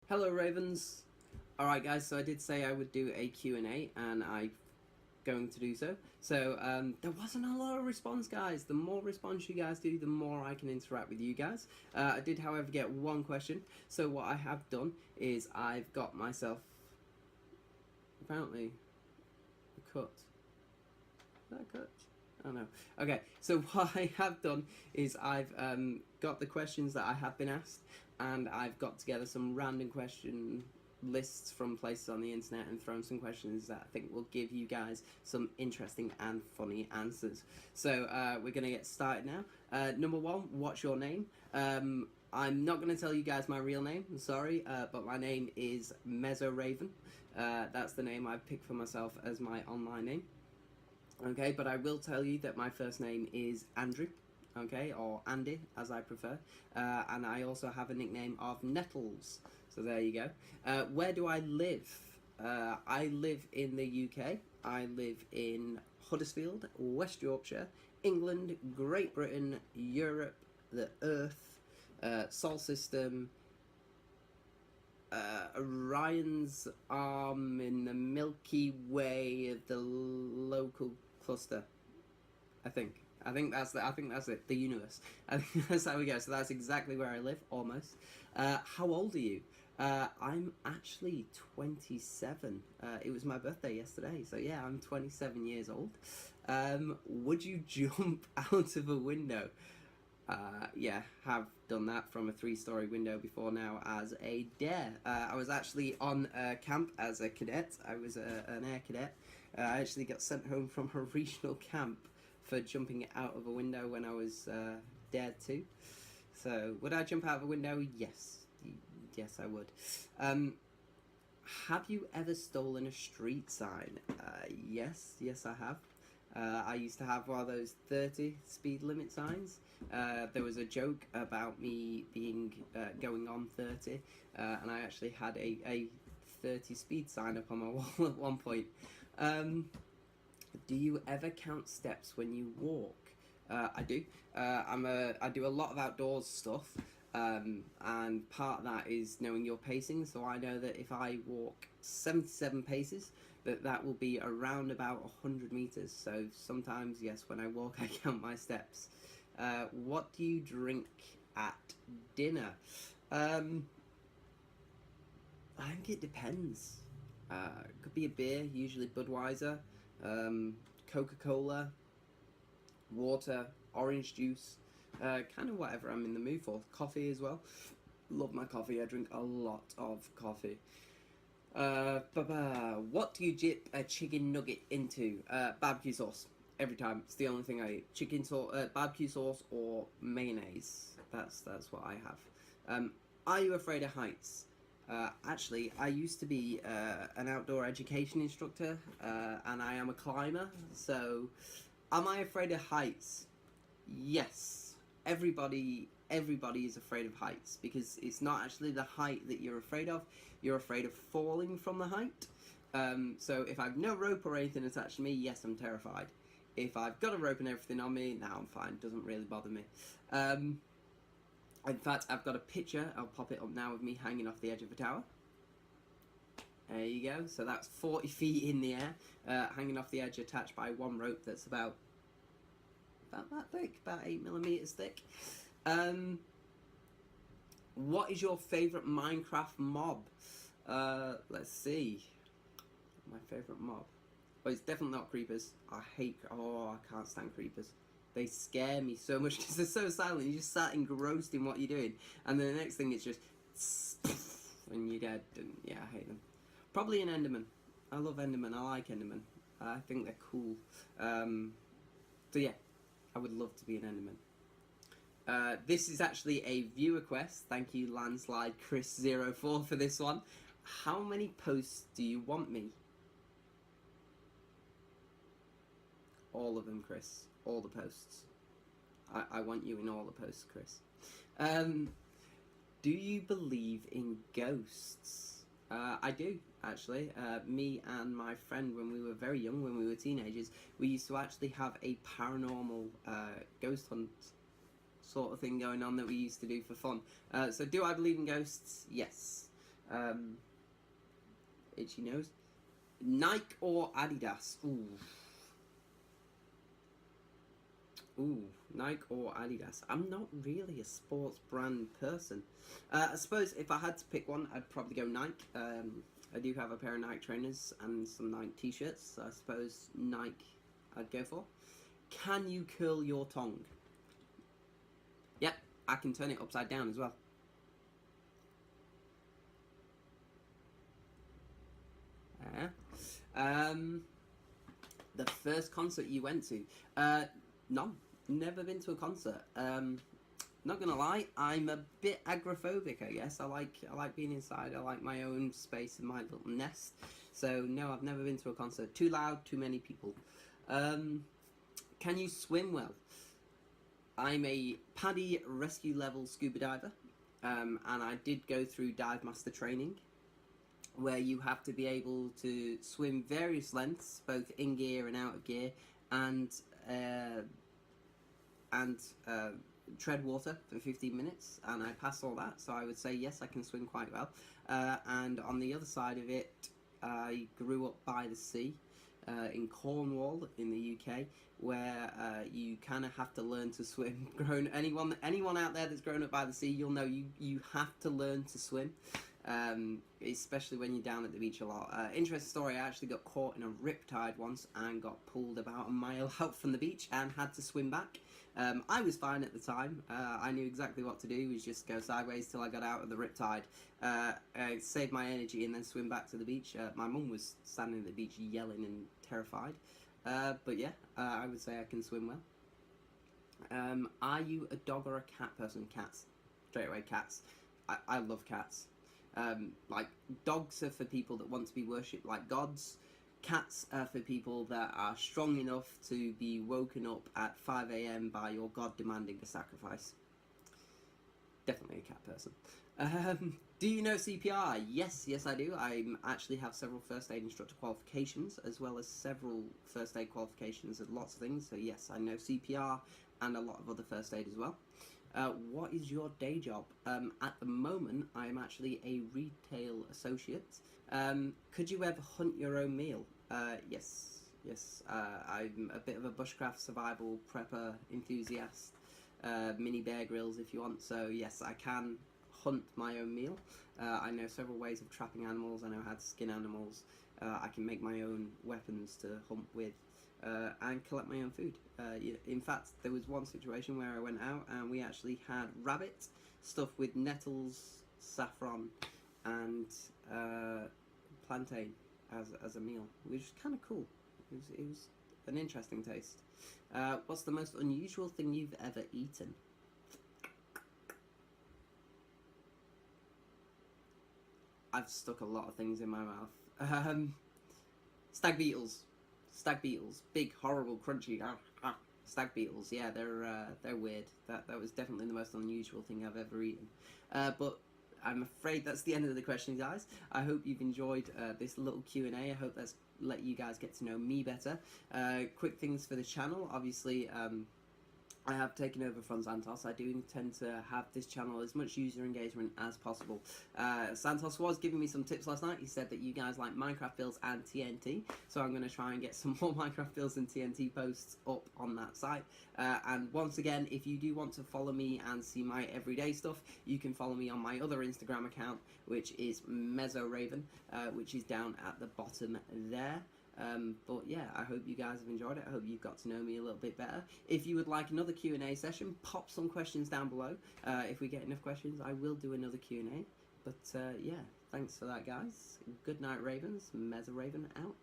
Hello Ravens! Alright guys, so I did say I would do a Q&A and I'm going to do so. So there wasn't a lot of response, guys. The more response you guys do, the more I can interact with you guys. I did however get one question, so what I have done is I've got myself apparently a cut. Is that a cut? Oh no. Okay, so what I have done is I've got the questions that I have been asked, and I've got together some random question lists from places on the internet and thrown some questions that I think will give you guys some interesting and funny answers. So we're going to get started now. Number one, what's your name? I'm not going to tell you guys my real name, I'm sorry, but my name is Mezzo Raven. That's the name I've picked for myself as my online name. Okay, but I will tell you that my first name is Andrew, okay, or Andy, as I prefer, and I also have a nickname of Nettles, so there you go. Where do I live? I live in the UK. I live in Huddersfield, West Yorkshire, England, Great Britain, Europe, the Earth, Sol System, Orion's arm in the Milky Way of the local cluster. I think that's it. The universe. I think that's how we go. So that's exactly where I live, almost. How old are you? I'm actually 27. It was my birthday yesterday, so yeah, I'm 27 years old. Would you jump out of a window? Yeah, have done that from a 3-story window before now as a dare. I was actually on camp as a cadet. I was an air cadet. I actually got sent home from a regional camp for jumping out of a window when I was dared to. So, would I jump out of a window? Yes. Yes, I would. Have you ever stolen a street sign? Yes, I have. I used to have one of those 30 speed limit signs. There was a joke about me being going on 30, and I actually had a 30 speed sign up on my wall at one point. Do you ever count steps when you walk? I do. I do a lot of outdoors stuff, and part of that is knowing your pacing. So I know that if I walk 77 paces, that will be around about 100 meters. So sometimes, yes, when I walk, I count my steps. What do you drink at dinner? I think it depends. It could be a beer, usually Budweiser, Coca-Cola, water, orange juice, kind of whatever I'm in the mood for. Coffee as well. Love my coffee. I drink a lot of coffee. What do you dip a chicken nugget into? Barbecue sauce. Every time. It's the only thing I eat. Chicken sauce, barbecue sauce, or mayonnaise. That's what I have. Are you afraid of heights? Actually, I used to be an outdoor education instructor, and I am a climber. So, am I afraid of heights? Yes. Everybody is afraid of heights, because it's not actually the height that you're afraid of. You're afraid of falling from the height. So if I've no rope or anything attached to me, yes, I'm terrified. If I've got a rope and everything on me, now I'm fine. Doesn't really bother me. In fact, I've got a picture. I'll pop it up now of me hanging off the edge of a tower. There you go. So that's 40 feet in the air, hanging off the edge, attached by one rope that's about that thick, about 8 millimeters thick. What is your favourite Minecraft mob? Let's see. My favourite mob. Well, it's definitely not creepers. I can't stand creepers. They scare me so much because they're so silent. You just sat engrossed in what you're doing, and then the next thing is just and you're dead. And yeah, I hate them. Probably an Enderman. I love Enderman. I like Enderman. I think they're cool. So yeah, I would love to be an Enderman. This is actually a viewer quest. Thank you, Landslide Chris04 for this one. How many posts do you want me? All of them, Chris. All the posts. I want you in all the posts, Chris. Do you believe in ghosts? I do, actually. Me and my friend, when we were very young, when we were teenagers, we used to actually have a paranormal ghost hunt sort of thing going on that we used to do for fun. So do I believe in ghosts? Yes. Itchy nose. Nike or Adidas? Ooh, Nike or Adidas. I'm not really a sports brand person. I suppose if I had to pick one, I'd probably go Nike. I do have a pair of Nike trainers and some Nike t-shirts, so I suppose Nike I'd go for. Can you curl your tongue? Yep, I can turn it upside down as well. The first concert you went to? None. Never been to a concert. Not gonna lie, I'm a bit agoraphobic. I guess I like being inside. I like my own space and my little nest. So no, I've never been to a concert. Too loud, too many people. Can you swim well? I'm a PADI rescue level scuba diver, and I did go through dive master training, where you have to be able to swim various lengths, both in gear and out of gear, and tread water for 15 minutes, and I passed all that, so I would say yes, I can swim quite well. And on the other side of it, I grew up by the sea in Cornwall in the UK, where you kind of have to learn to swim. Anyone out there that's grown up by the sea, you'll know you have to learn to swim. Especially when you're down at the beach a lot. Interesting story, I actually got caught in a riptide once and got pulled about a mile out from the beach and had to swim back. I was fine at the time. I knew exactly what to do, was just go sideways till I got out of the riptide, save my energy and then swim back to the beach. My mum was standing at the beach yelling and terrified. But yeah, I would say I can swim well. Are you a dog or a cat person? Cats. Straight away, cats. I love cats. Like, dogs are for people that want to be worshipped like gods. Cats are for people that are strong enough to be woken up at 5 AM by your god demanding a sacrifice. Definitely a cat person. Do you know CPR? Yes, I do. I actually have several first aid instructor qualifications, as well as several first aid qualifications and lots of things. So yes, I know CPR and a lot of other first aid as well. What is your day job? At the moment, I am actually a retail associate. Could you ever hunt your own meal? Yes. I'm a bit of a bushcraft survival prepper enthusiast. Mini Bear Grylls if you want. So yes, I can hunt my own meal. I know several ways of trapping animals. I know how to skin animals. I can make my own weapons to hunt with. And collect my own food. In fact, there was one situation where I went out and we actually had rabbit stuffed with nettles, saffron, and plantain as a meal, which was kind of cool. It was an interesting taste. What's the most unusual thing you've ever eaten? I've stuck a lot of things in my mouth. Stag beetles. Stag beetles, big, horrible, crunchy stag beetles. Yeah, they're weird. That was definitely the most unusual thing I've ever eaten. But I'm afraid that's the end of the questions, guys. I hope you've enjoyed this little Q&A. I hope that's let you guys get to know me better. Quick things for the channel. Obviously, I have taken over from Santos. I do intend to have this channel as much user engagement as possible. Santos was giving me some tips last night. He said that you guys like Minecraft builds and TNT, so I'm going to try and get some more Minecraft builds and TNT posts up on that site. And once again, if you do want to follow me and see my everyday stuff, you can follow me on my other Instagram account, which is MesoRaven, which is down at the bottom there. But yeah, I hope you guys have enjoyed it. I hope you've got to know me a little bit better. If you would like another Q&A session, pop some questions down below. If we get enough questions, I will do another Q&A. But yeah, thanks for that, guys. Good night, Ravens. MesoRaven out.